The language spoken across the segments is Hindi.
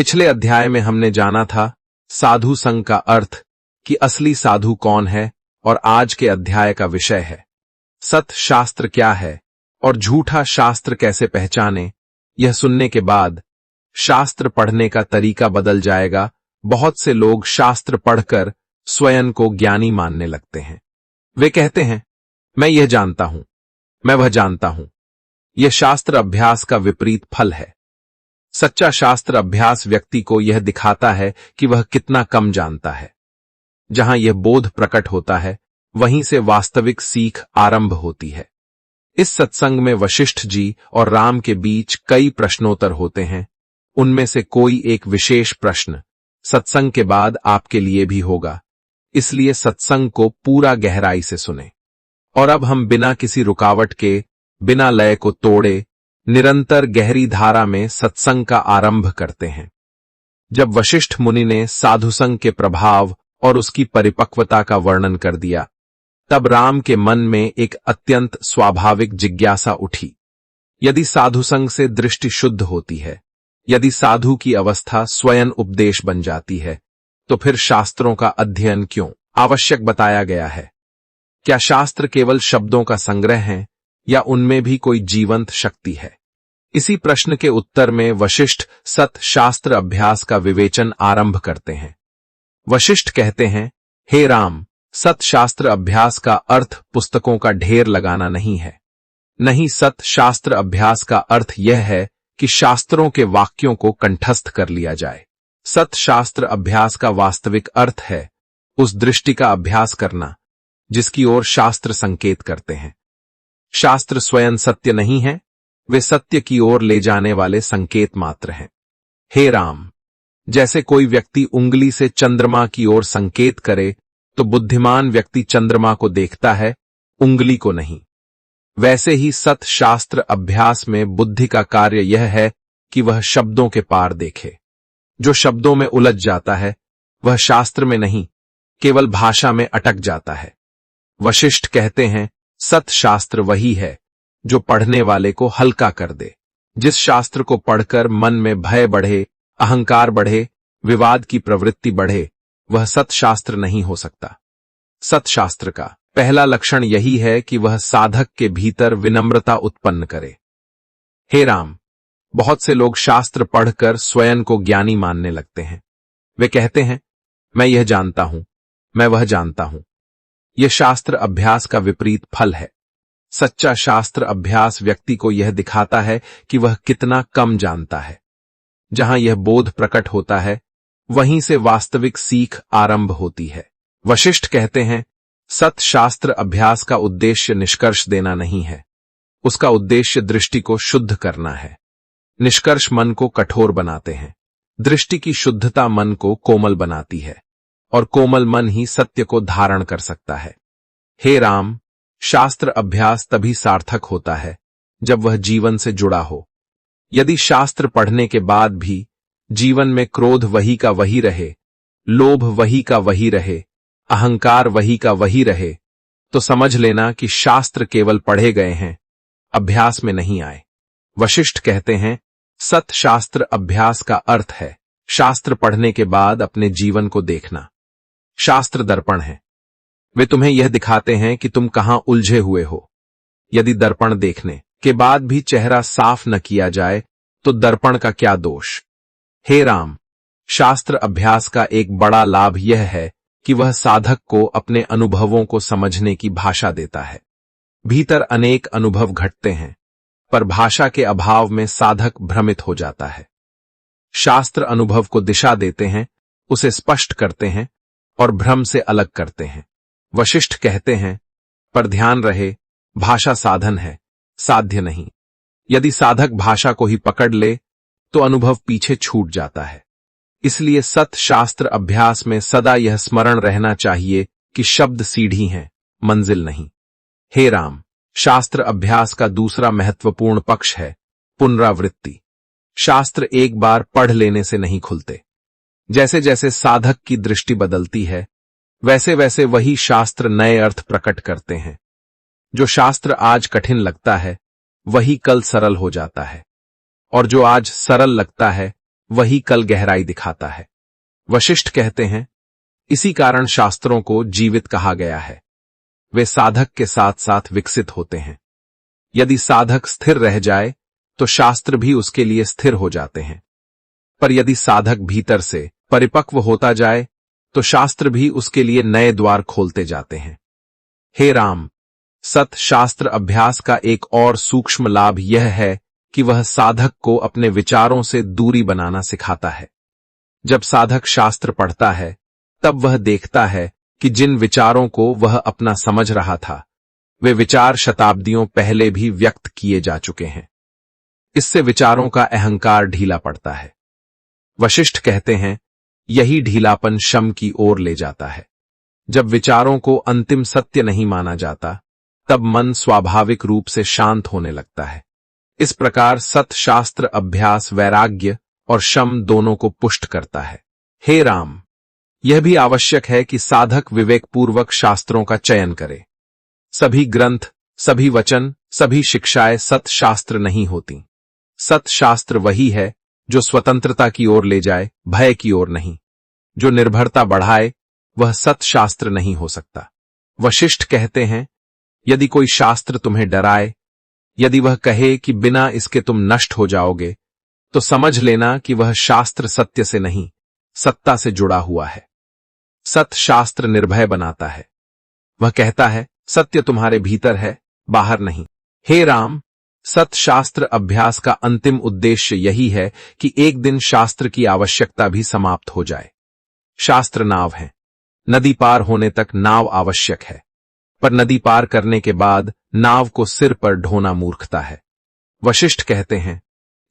पिछले अध्याय में हमने जाना था साधु संग का अर्थ, कि असली साधु कौन है, और आज के अध्याय का विषय है सत शास्त्र क्या है और झूठा शास्त्र कैसे पहचाने। यह सुनने के बाद शास्त्र पढ़ने का तरीका बदल जाएगा। बहुत से लोग शास्त्र पढ़कर स्वयं को ज्ञानी मानने लगते हैं। वे कहते हैं, मैं यह जानता हूं, मैं वह जानता हूं। यह शास्त्र अभ्यास का विपरीत फल है। सच्चा शास्त्र अभ्यास व्यक्ति को यह दिखाता है कि वह कितना कम जानता है। जहां यह बोध प्रकट होता है, वहीं से वास्तविक सीख आरंभ होती है। इस सत्संग में वशिष्ठ जी और राम के बीच कई प्रश्नोत्तर होते हैं। उनमें से कोई एक विशेष प्रश्न सत्संग के बाद आपके लिए भी होगा, इसलिए सत्संग को पूरा गहराई से सुने। और अब हम बिना किसी रुकावट के, बिना लय को तोड़े, निरंतर गहरी धारा में सत्संग का आरंभ करते हैं। जब वशिष्ठ मुनि ने साधुसंग के प्रभाव और उसकी परिपक्वता का वर्णन कर दिया, तब राम के मन में एक अत्यंत स्वाभाविक जिज्ञासा उठी। यदि साधुसंग से दृष्टि शुद्ध होती है, यदि साधु की अवस्था स्वयं उपदेश बन जाती है, तो फिर शास्त्रों का अध्ययन क्यों आवश्यक बताया गया है? क्या शास्त्र केवल शब्दों का संग्रह हैं, या उनमें भी कोई जीवंत शक्ति है? इसी प्रश्न के उत्तर में वशिष्ठ सत शास्त्र अभ्यास का विवेचन आरंभ करते हैं। वशिष्ठ कहते हैं, हे राम, सत शास्त्र अभ्यास का अर्थ पुस्तकों का ढेर लगाना नहीं है। नहीं, सत शास्त्र अभ्यास का अर्थ यह है कि शास्त्रों के वाक्यों को कंठस्थ कर लिया जाए। सत शास्त्र अभ्यास का वास्तविक अर्थ है उस दृष्टि का अभ्यास करना जिसकी ओर शास्त्र संकेत करते हैं। शास्त्र स्वयं सत्य नहीं है, वे सत्य की ओर ले जाने वाले संकेत मात्र हैं। हे राम, जैसे कोई व्यक्ति उंगली से चंद्रमा की ओर संकेत करे तो बुद्धिमान व्यक्ति चंद्रमा को देखता है, उंगली को नहीं। वैसे ही सत शास्त्र अभ्यास में बुद्धि का कार्य यह है कि वह शब्दों के पार देखे। जो शब्दों में उलझ जाता है, वह शास्त्र में नहीं, केवल भाषा में अटक जाता है। वशिष्ठ कहते हैं, सत शास्त्र वही है जो पढ़ने वाले को हल्का कर दे। जिस शास्त्र को पढ़कर मन में भय बढ़े, अहंकार बढ़े, विवाद की प्रवृत्ति बढ़े, वह सत शास्त्र नहीं हो सकता। सत शास्त्र का पहला लक्षण यही है कि वह साधक के भीतर विनम्रता उत्पन्न करे। हे राम, बहुत से लोग शास्त्र पढ़कर स्वयं को ज्ञानी मानने लगते हैं। वे कहते हैं, मैं यह जानता हूं, मैं वह जानता हूं। यह शास्त्र अभ्यास का विपरीत फल है। सच्चा शास्त्र अभ्यास व्यक्ति को यह दिखाता है कि वह कितना कम जानता है। जहां यह बोध प्रकट होता है, वहीं से वास्तविक सीख आरंभ होती है। वशिष्ठ कहते हैं, सत शास्त्र अभ्यास का उद्देश्य निष्कर्ष देना नहीं है, उसका उद्देश्य दृष्टि को शुद्ध करना है। निष्कर्ष मन को कठोर बनाते हैं, दृष्टि की शुद्धता मन को कोमल बनाती है, और कोमल मन ही सत्य को धारण कर सकता है। हे राम, शास्त्र अभ्यास तभी सार्थक होता है जब वह जीवन से जुड़ा हो। यदि शास्त्र पढ़ने के बाद भी जीवन में क्रोध वही का वही रहे, लोभ वही का वही रहे, अहंकार वही का वही रहे, तो समझ लेना कि शास्त्र केवल पढ़े गए हैं, अभ्यास में नहीं आए। वशिष्ठ कहते हैं, सत शास्त्र अभ्यास का अर्थ है शास्त्र पढ़ने के बाद अपने जीवन को देखना। शास्त्र दर्पण है, वे तुम्हें यह दिखाते हैं कि तुम कहां उलझे हुए हो। यदि दर्पण देखने के बाद भी चेहरा साफ न किया जाए, तो दर्पण का क्या दोष? हे राम, शास्त्र अभ्यास का एक बड़ा लाभ यह है कि वह साधक को अपने अनुभवों को समझने की भाषा देता है। भीतर अनेक अनुभव घटते हैं, पर भाषा के अभाव में साधक भ्रमित हो जाता है। शास्त्र अनुभव को दिशा देते हैं, उसे स्पष्ट करते हैं और भ्रम से अलग करते हैं। वशिष्ठ कहते हैं, पर ध्यान रहे, भाषा साधन है, साध्य नहीं। यदि साधक भाषा को ही पकड़ ले, तो अनुभव पीछे छूट जाता है। इसलिए सत शास्त्र अभ्यास में सदा यह स्मरण रहना चाहिए कि शब्द सीढ़ी हैं, मंजिल नहीं। हे राम, शास्त्र अभ्यास का दूसरा महत्वपूर्ण पक्ष है पुनरावृत्ति। शास्त्र एक बार पढ़ लेने से नहीं खुलते। जैसे जैसे साधक की दृष्टि बदलती है, वैसे वैसे वही शास्त्र नए अर्थ प्रकट करते हैं। जो शास्त्र आज कठिन लगता है, वही कल सरल हो जाता है, और जो आज सरल लगता है, वही कल गहराई दिखाता है। वशिष्ठ कहते हैं, इसी कारण शास्त्रों को जीवित कहा गया है। वे साधक के साथ साथ विकसित होते हैं। यदि साधक स्थिर रह जाए तो शास्त्र भी उसके लिए स्थिर हो जाते हैं, पर यदि साधक भीतर से परिपक्व होता जाए तो शास्त्र भी उसके लिए नए द्वार खोलते जाते हैं। हे राम, सत शास्त्र अभ्यास का एक और सूक्ष्म लाभ यह है कि वह साधक को अपने विचारों से दूरी बनाना सिखाता है। जब साधक शास्त्र पढ़ता है तब वह देखता है कि जिन विचारों को वह अपना समझ रहा था वे विचार शताब्दियों पहले भी व्यक्त किए जा चुके हैं। इससे विचारों का अहंकार ढीला पड़ता है। वशिष्ठ कहते हैं, यही ढीलापन शम की ओर ले जाता है। जब विचारों को अंतिम सत्य नहीं माना जाता तब मन स्वाभाविक रूप से शांत होने लगता है। इस प्रकार सत शास्त्र अभ्यास वैराग्य और शम दोनों को पुष्ट करता है। हे राम, यह भी आवश्यक है कि साधक विवेकपूर्वक शास्त्रों का चयन करे। सभी ग्रंथ, सभी वचन, सभी शिक्षाएं सत शास्त्र नहीं होती। सत शास्त्र वही है जो स्वतंत्रता की ओर ले जाए, भय की ओर नहीं। जो निर्भरता बढ़ाए वह सत शास्त्र नहीं हो सकता। वशिष्ठ कहते हैं, यदि कोई शास्त्र तुम्हें डराए, यदि वह कहे कि बिना इसके तुम नष्ट हो जाओगे, तो समझ लेना कि वह शास्त्र सत्य से नहीं, सत्ता से जुड़ा हुआ है। सत शास्त्र निर्भय बनाता है। वह कहता है, सत्य तुम्हारे भीतर है, बाहर नहीं। हे राम, सत शास्त्र अभ्यास का अंतिम उद्देश्य यही है कि एक दिन शास्त्र की आवश्यकता भी समाप्त हो जाए। शास्त्र नाव है। नदी पार होने तक नाव आवश्यक है, पर नदी पार करने के बाद नाव को सिर पर ढोना मूर्खता है। वशिष्ठ कहते हैं,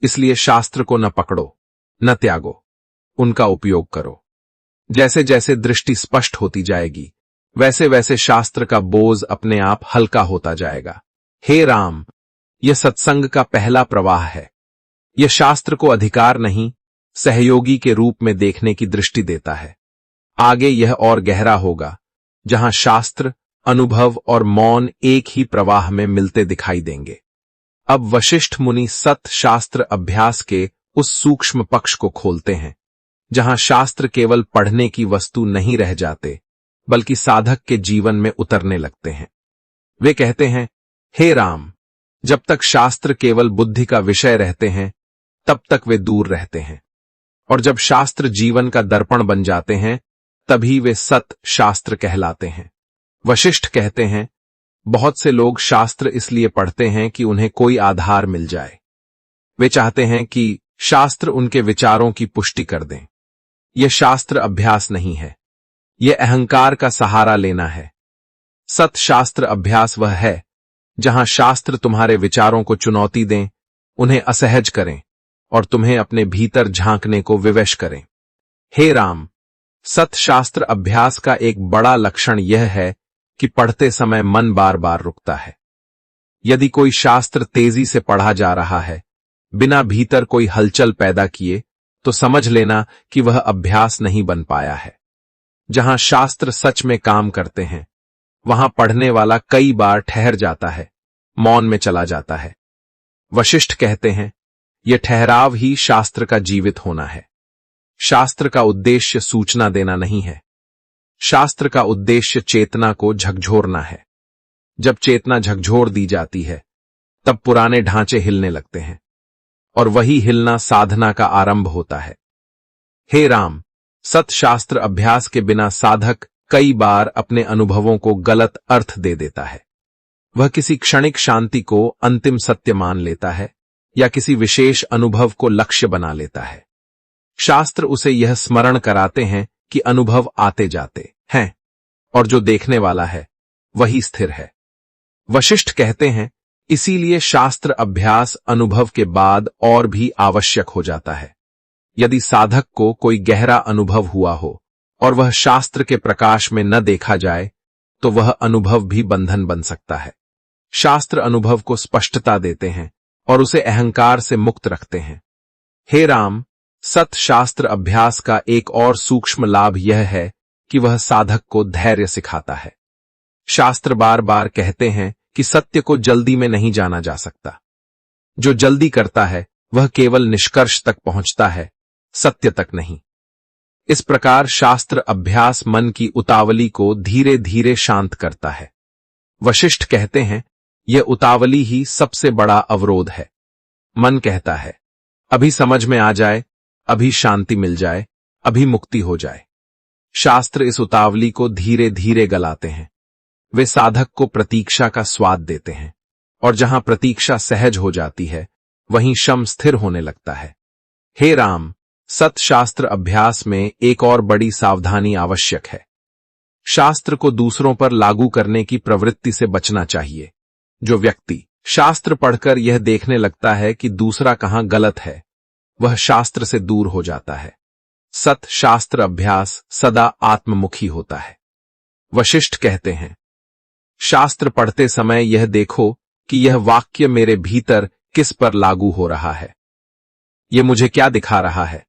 इसलिए शास्त्र को न पकड़ो, न त्यागो, उनका उपयोग करो। जैसे जैसे दृष्टि स्पष्ट होती जाएगी, वैसे वैसे शास्त्र का बोझ अपने आप हल्का होता जाएगा। हे राम, यह सत्संग का पहला प्रवाह है। यह शास्त्र को अधिकार नहीं, सहयोगी के रूप में देखने की दृष्टि देता है। आगे यह और गहरा होगा, जहां शास्त्र, अनुभव और मौन एक ही प्रवाह में मिलते दिखाई देंगे। अब वशिष्ठ मुनि सत शास्त्र अभ्यास के उस सूक्ष्म पक्ष को खोलते हैं, जहां शास्त्र केवल पढ़ने की वस्तु नहीं रह जाते, बल्कि साधक के जीवन में उतरने लगते हैं। वे कहते हैं, हे राम, जब तक शास्त्र केवल बुद्धि का विषय रहते हैं, तब तक वे दूर रहते हैं, और जब शास्त्र जीवन का दर्पण बन जाते हैं, तभी वे सत शास्त्र कहलाते हैं। वशिष्ठ कहते हैं, बहुत से लोग शास्त्र इसलिए पढ़ते हैं कि उन्हें कोई आधार मिल जाए। वे चाहते हैं कि शास्त्र उनके विचारों की पुष्टि कर दें। यह शास्त्र अभ्यास नहीं है, यह अहंकार का सहारा लेना है। सत शास्त्र अभ्यास वह है जहां शास्त्र तुम्हारे विचारों को चुनौती दें, उन्हें असहज करें और तुम्हें अपने भीतर झांकने को विवश करें। हे राम, सत शास्त्र अभ्यास का एक बड़ा लक्षण यह है कि पढ़ते समय मन बार बार रुकता है। यदि कोई शास्त्र तेजी से पढ़ा जा रहा है, बिना भीतर कोई हलचल पैदा किए, तो समझ लेना कि वह अभ्यास नहीं बन पाया है। जहां शास्त्र सच में काम करते हैं, वहां पढ़ने वाला कई बार ठहर जाता है, मौन में चला जाता है। वशिष्ठ कहते हैं, यह ठहराव ही शास्त्र का जीवित होना है। शास्त्र का उद्देश्य सूचना देना नहीं है। शास्त्र का उद्देश्य चेतना को झकझोरना है। जब चेतना झकझोर दी जाती है, तब पुराने ढांचे हिलने लगते हैं, और वही हिलना साधना का आरंभ होता है। हे राम, सत शास्त्र अभ्यास के बिना साधक कई बार अपने अनुभवों को गलत अर्थ दे देता है। वह किसी क्षणिक शांति को अंतिम सत्य मान लेता है या किसी विशेष अनुभव को लक्ष्य बना लेता है। शास्त्र उसे यह स्मरण कराते हैं कि अनुभव आते जाते हैं और जो देखने वाला है वही स्थिर है। वशिष्ठ कहते हैं, इसीलिए शास्त्र अभ्यास अनुभव के बाद और भी आवश्यक हो जाता है। यदि साधक को कोई गहरा अनुभव हुआ हो और वह शास्त्र के प्रकाश में न देखा जाए, तो वह अनुभव भी बंधन बन सकता है। शास्त्र अनुभव को स्पष्टता देते हैं और उसे अहंकार से मुक्त रखते हैं। हे राम, सत शास्त्र अभ्यास का एक और सूक्ष्म लाभ यह है कि वह साधक को धैर्य सिखाता है। शास्त्र बार बार कहते हैं कि सत्य को जल्दी में नहीं जाना जा सकता। जो जल्दी करता है वह केवल निष्कर्ष तक पहुंचता है, सत्य तक नहीं। इस प्रकार शास्त्र अभ्यास मन की उतावली को धीरे धीरे शांत करता है। वशिष्ठ कहते हैं, यह उतावली ही सबसे बड़ा अवरोध है। मन कहता है, अभी समझ में आ जाए, अभी शांति मिल जाए, अभी मुक्ति हो जाए। शास्त्र इस उतावली को धीरे धीरे गलाते हैं। वे साधक को प्रतीक्षा का स्वाद देते हैं, और जहां प्रतीक्षा सहज हो जाती है, वहीं शम स्थिर होने लगता है। हे राम, सत्शास्त्र अभ्यास में एक और बड़ी सावधानी आवश्यक है। शास्त्र को दूसरों पर लागू करने की प्रवृत्ति से बचना चाहिए। जो व्यक्ति शास्त्र पढ़कर यह देखने लगता है कि दूसरा कहां गलत है, वह शास्त्र से दूर हो जाता है। सत शास्त्र अभ्यास सदा आत्ममुखी होता है। वशिष्ठ कहते हैं, शास्त्र पढ़ते समय यह देखो कि यह वाक्य मेरे भीतर किस पर लागू हो रहा है, यह मुझे क्या दिखा रहा है।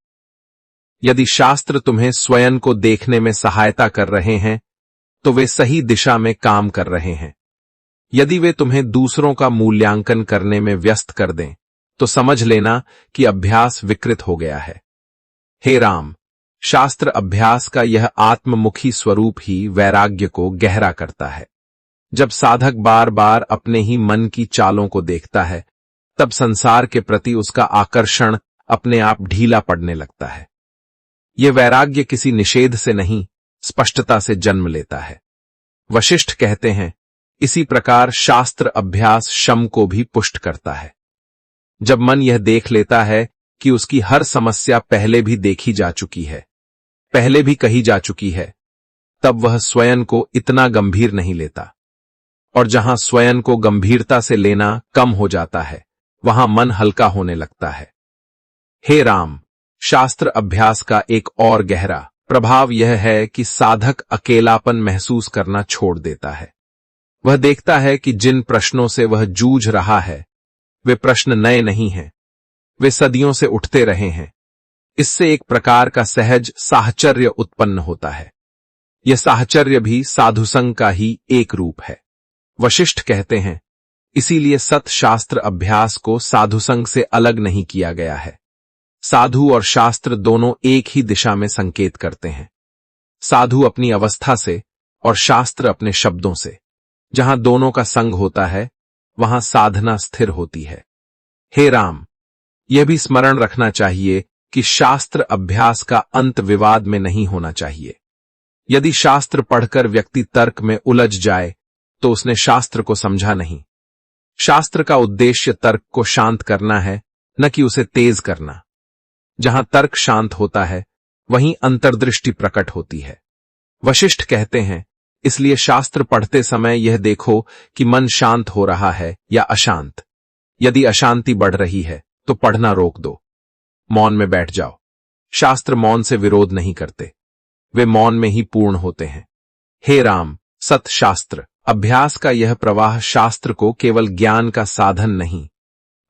यदि शास्त्र तुम्हें स्वयं को देखने में सहायता कर रहे हैं, तो वे सही दिशा में काम कर रहे हैं। यदि वे तुम्हें दूसरों का मूल्यांकन करने में व्यस्त कर दें, तो समझ लेना कि अभ्यास विकृत हो गया है। हे राम, शास्त्र अभ्यास का यह आत्ममुखी स्वरूप ही वैराग्य को गहरा करता है। जब साधक बार बार अपने ही मन की चालों को देखता है, तब संसार के प्रति उसका आकर्षण अपने आप ढीला पड़ने लगता है। यह वैराग्य किसी निषेध से नहीं, स्पष्टता से जन्म लेता है। वशिष्ठ कहते हैं, इसी प्रकार शास्त्र अभ्यास शम को भी पुष्ट करता है। जब मन यह देख लेता है कि उसकी हर समस्या पहले भी देखी जा चुकी है, पहले भी कही जा चुकी है, तब वह स्वयं को इतना गंभीर नहीं लेता। और जहां स्वयं को गंभीरता से लेना कम हो जाता है, वहां मन हल्का होने लगता है। हे राम, शास्त्र अभ्यास का एक और गहरा प्रभाव यह है कि साधक अकेलापन महसूस करना छोड़ देता है। वह देखता है कि जिन प्रश्नों से वह जूझ रहा है, वे प्रश्न नए नहीं हैं, वे सदियों से उठते रहे हैं। इससे एक प्रकार का सहज साहचर्य उत्पन्न होता है। यह साहचर्य भी साधुसंग का ही एक रूप है। वशिष्ठ कहते हैं, इसीलिए सत्शास्त्र अभ्यास को साधुसंग से अलग नहीं किया गया है। साधु और शास्त्र दोनों एक ही दिशा में संकेत करते हैं। साधु अपनी अवस्था से और शास्त्र अपने शब्दों से। जहां दोनों का संग होता है, वहां साधना स्थिर होती है। हे राम, यह भी स्मरण रखना चाहिए कि शास्त्र अभ्यास का अंत विवाद में नहीं होना चाहिए। यदि शास्त्र पढ़कर व्यक्ति तर्क में उलझ जाए, तो उसने शास्त्र को समझा नहीं। शास्त्र का उद्देश्य तर्क को शांत करना है, न कि उसे तेज करना। जहां तर्क शांत होता है, वहीं अंतर्दृष्टि प्रकट होती है। वशिष्ठ कहते हैं, इसलिए शास्त्र पढ़ते समय यह देखो कि मन शांत हो रहा है या अशांत। यदि अशांति बढ़ रही है, तो पढ़ना रोक दो, मौन में बैठ जाओ। शास्त्र मौन से विरोध नहीं करते, वे मौन में ही पूर्ण होते हैं। हे राम, सत्शास्त्र अभ्यास का यह प्रवाह शास्त्र को केवल ज्ञान का साधन नहीं,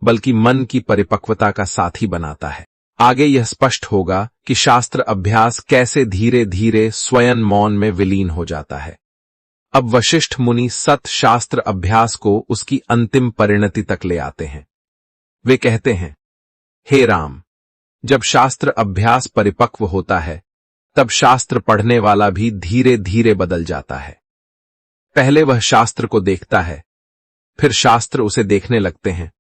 बल्कि मन की परिपक्वता का साथी बनाता है। आगे यह स्पष्ट होगा कि शास्त्र अभ्यास कैसे धीरे धीरे स्वयं मौन में विलीन हो जाता है। अब वशिष्ठ मुनि सत शास्त्र अभ्यास को उसकी अंतिम परिणति तक ले आते हैं। वे कहते हैं, हे राम, जब शास्त्र अभ्यास परिपक्व होता है, तब शास्त्र पढ़ने वाला भी धीरे धीरे बदल जाता है। पहले वह शास्त्र को देखता है, फिर शास्त्र उसे देखने लगते हैं,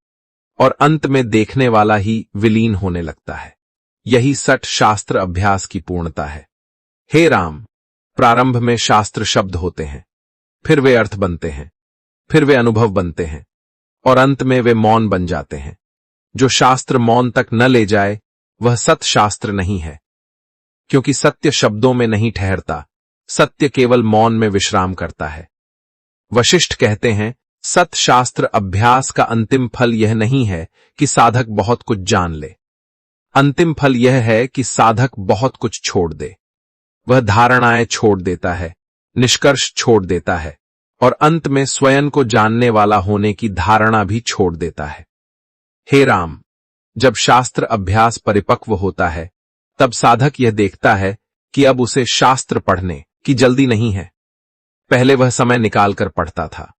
और अंत में देखने वाला ही विलीन होने लगता है। यही सठ शास्त्र अभ्यास की पूर्णता है। हे राम, प्रारंभ में शास्त्र शब्द होते हैं, फिर वे अर्थ बनते हैं, फिर वे अनुभव बनते हैं, और अंत में वे मौन बन जाते हैं। जो शास्त्र मौन तक न ले जाए, वह सत शास्त्र नहीं है, क्योंकि सत्य शब्दों में नहीं ठहरता, सत्य केवल मौन में विश्राम करता है। वशिष्ठ कहते हैं, सत शास्त्र अभ्यास का अंतिम फल यह नहीं है कि साधक बहुत कुछ जान ले। अंतिम फल यह है कि साधक बहुत कुछ छोड़ दे। वह धारणाएं छोड़ देता है, निष्कर्ष छोड़ देता है, और अंत में स्वयं को जानने वाला होने की धारणा भी छोड़ देता है। हे राम, जब शास्त्र अभ्यास परिपक्व होता है, तब साधक यह देखता है कि अब उसे शास्त्र पढ़ने की जल्दी नहीं है। पहले वह समय निकालकर पढ़ता था,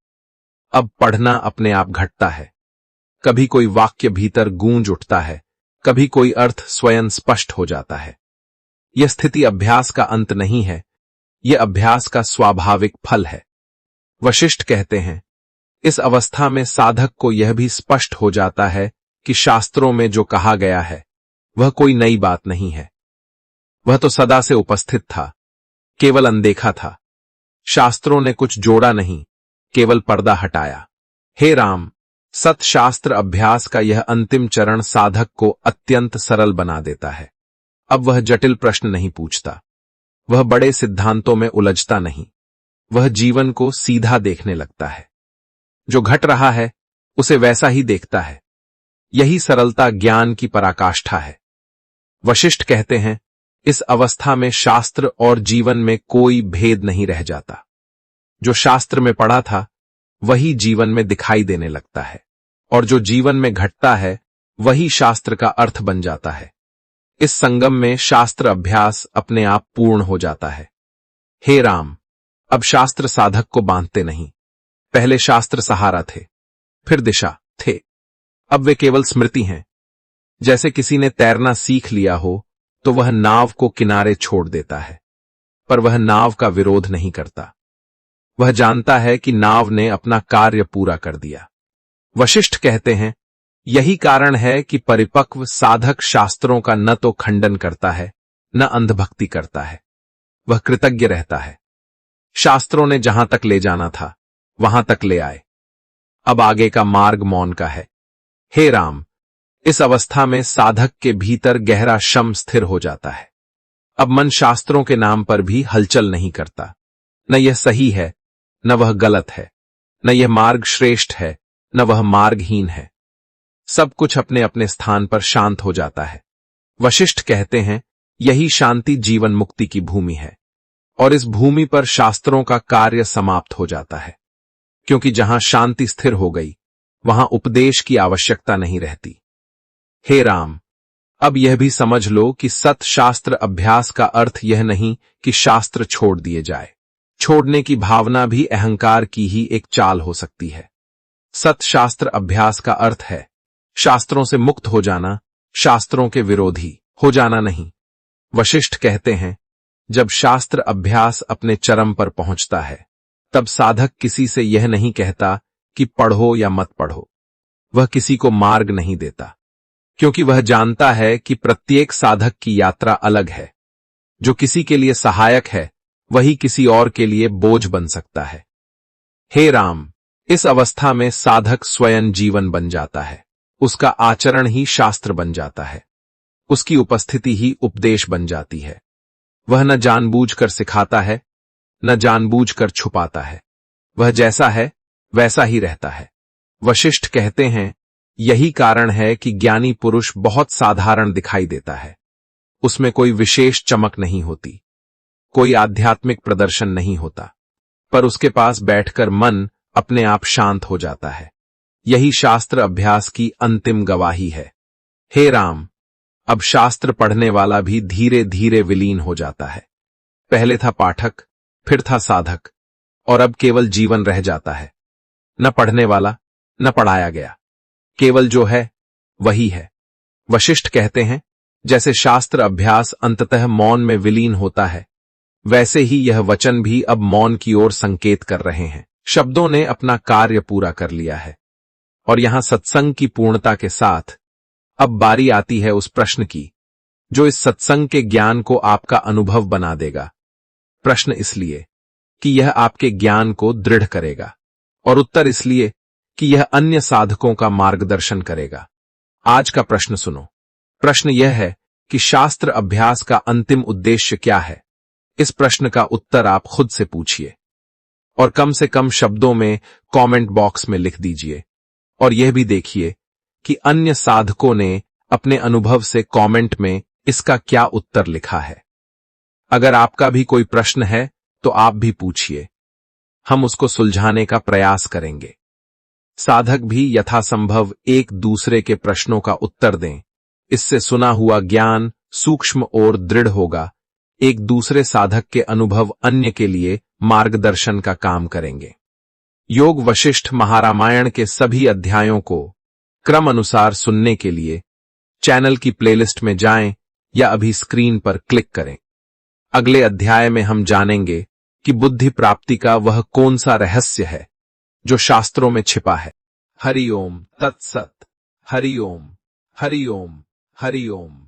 अब पढ़ना अपने आप घटता है। कभी कोई वाक्य भीतर गूंज उठता है, कभी कोई अर्थ स्वयं स्पष्ट हो जाता है। यह स्थिति अभ्यास का अंत नहीं है, यह अभ्यास का स्वाभाविक फल है। वशिष्ठ कहते हैं, इस अवस्था में साधक को यह भी स्पष्ट हो जाता है कि शास्त्रों में जो कहा गया है वह कोई नई बात नहीं है। वह तो सदा से उपस्थित था, केवल अनदेखा था। शास्त्रों ने कुछ जोड़ा नहीं, केवल पर्दा हटाया। हे राम, सतशास्त्र अभ्यास का यह अंतिम चरण साधक को अत्यंत सरल बना देता है। अब वह जटिल प्रश्न नहीं पूछता, वह बड़े सिद्धांतों में उलझता नहीं, वह जीवन को सीधा देखने लगता है। जो घट रहा है उसे वैसा ही देखता है। यही सरलता ज्ञान की पराकाष्ठा है। वशिष्ठ कहते हैं, इस अवस्था में शास्त्र और जीवन में कोई भेद नहीं रह जाता। जो शास्त्र में पढ़ा था वही जीवन में दिखाई देने लगता है, और जो जीवन में घटता है वही शास्त्र का अर्थ बन जाता है। इस संगम में शास्त्र अभ्यास अपने आप पूर्ण हो जाता है। हे राम, अब शास्त्र साधक को बांधते नहीं। पहले शास्त्र सहारा थे, फिर दिशा थे, अब वे केवल स्मृति हैं। जैसे किसी ने तैरना सीख लिया हो तो वह नाव को किनारे छोड़ देता है, पर वह नाव का विरोध नहीं करता। वह जानता है कि नाव ने अपना कार्य पूरा कर दिया। वशिष्ठ कहते हैं, यही कारण है कि परिपक्व साधक शास्त्रों का न तो खंडन करता है न अंधभक्ति करता है। वह कृतज्ञ रहता है। शास्त्रों ने जहां तक ले जाना था वहां तक ले आए। अब आगे का मार्ग मौन का है। हे राम, इस अवस्था में साधक के भीतर गहरा शम स्थिर हो जाता है। अब मन शास्त्रों के नाम पर भी हलचल नहीं करता। न यह सही है, न वह गलत है, न यह मार्ग श्रेष्ठ है, न वह मार्गहीन है। सब कुछ अपने अपने स्थान पर शांत हो जाता है। वशिष्ठ कहते हैं, यही शांति जीवन मुक्ति की भूमि है, और इस भूमि पर शास्त्रों का कार्य समाप्त हो जाता है। क्योंकि जहां शांति स्थिर हो गई वहां उपदेश की आवश्यकता नहीं रहती। हे राम, अब यह भी समझ लो कि सत शास्त्र अभ्यास का अर्थ यह नहीं कि शास्त्र छोड़ दिए जाए। छोड़ने की भावना भी अहंकार की ही एक चाल हो सकती है। सत शास्त्र अभ्यास का अर्थ है शास्त्रों से मुक्त हो जाना, शास्त्रों के विरोधी हो जाना नहीं। वशिष्ठ कहते हैं, जब शास्त्र अभ्यास अपने चरम पर पहुंचता है तब साधक किसी से यह नहीं कहता कि पढ़ो या मत पढ़ो। वह किसी को मार्ग नहीं देता, क्योंकि वह जानता है कि प्रत्येक साधक की यात्रा अलग है। जो किसी के लिए सहायक है वही किसी और के लिए बोझ बन सकता है। हे राम, इस अवस्था में साधक स्वयं जीवन बन जाता है। उसका आचरण ही शास्त्र बन जाता है। उसकी उपस्थिति ही उपदेश बन जाती है। वह न जानबूझकर सिखाता है, न जानबूझकर छुपाता है। वह जैसा है वैसा ही रहता है। वशिष्ठ कहते हैं, यही कारण है कि ज्ञानी पुरुष बहुत साधारण दिखाई देता है। उसमें कोई विशेष चमक नहीं होती, कोई आध्यात्मिक प्रदर्शन नहीं होता, पर उसके पास बैठकर मन अपने आप शांत हो जाता है। यही शास्त्र अभ्यास की अंतिम गवाही है। हे राम, अब शास्त्र पढ़ने वाला भी धीरे धीरे विलीन हो जाता है। पहले था पाठक, फिर था साधक, और अब केवल जीवन रह जाता है। न पढ़ने वाला, न पढ़ाया गया, केवल जो है वही है। वशिष्ठ कहते हैं, जैसे शास्त्र अभ्यास अंततः मौन में विलीन होता है, वैसे ही यह वचन भी अब मौन की ओर संकेत कर रहे हैं। शब्दों ने अपना कार्य पूरा कर लिया है, और यहां सत्संग की पूर्णता के साथ अब बारी आती है उस प्रश्न की जो इस सत्संग के ज्ञान को आपका अनुभव बना देगा। प्रश्न इसलिए कि यह आपके ज्ञान को दृढ़ करेगा, और उत्तर इसलिए कि यह अन्य साधकों का मार्गदर्शन करेगा। आज का प्रश्न सुनो। प्रश्न यह है कि शास्त्र अभ्यास का अंतिम उद्देश्य क्या है। इस प्रश्न का उत्तर आप खुद से पूछिए, और कम से कम शब्दों में कमेंट बॉक्स में लिख दीजिए। और यह भी देखिए कि अन्य साधकों ने अपने अनुभव से कमेंट में इसका क्या उत्तर लिखा है। अगर आपका भी कोई प्रश्न है तो आप भी पूछिए, हम उसको सुलझाने का प्रयास करेंगे। साधक भी यथासंभव एक दूसरे के प्रश्नों का उत्तर दें। इससे सुना हुआ ज्ञान सूक्ष्म और दृढ़ होगा। एक दूसरे साधक के अनुभव अन्य के लिए मार्गदर्शन का काम करेंगे। योग वशिष्ठ महारामायण के सभी अध्यायों को क्रम अनुसार सुनने के लिए चैनल की प्लेलिस्ट में जाएं या अभी स्क्रीन पर क्लिक करें। अगले अध्याय में हम जानेंगे कि बुद्धि प्राप्ति का वह कौन सा रहस्य है जो शास्त्रों में छिपा है। हरि ओम तत्सत। हरि ओम, हरि ओम, हरि ओम।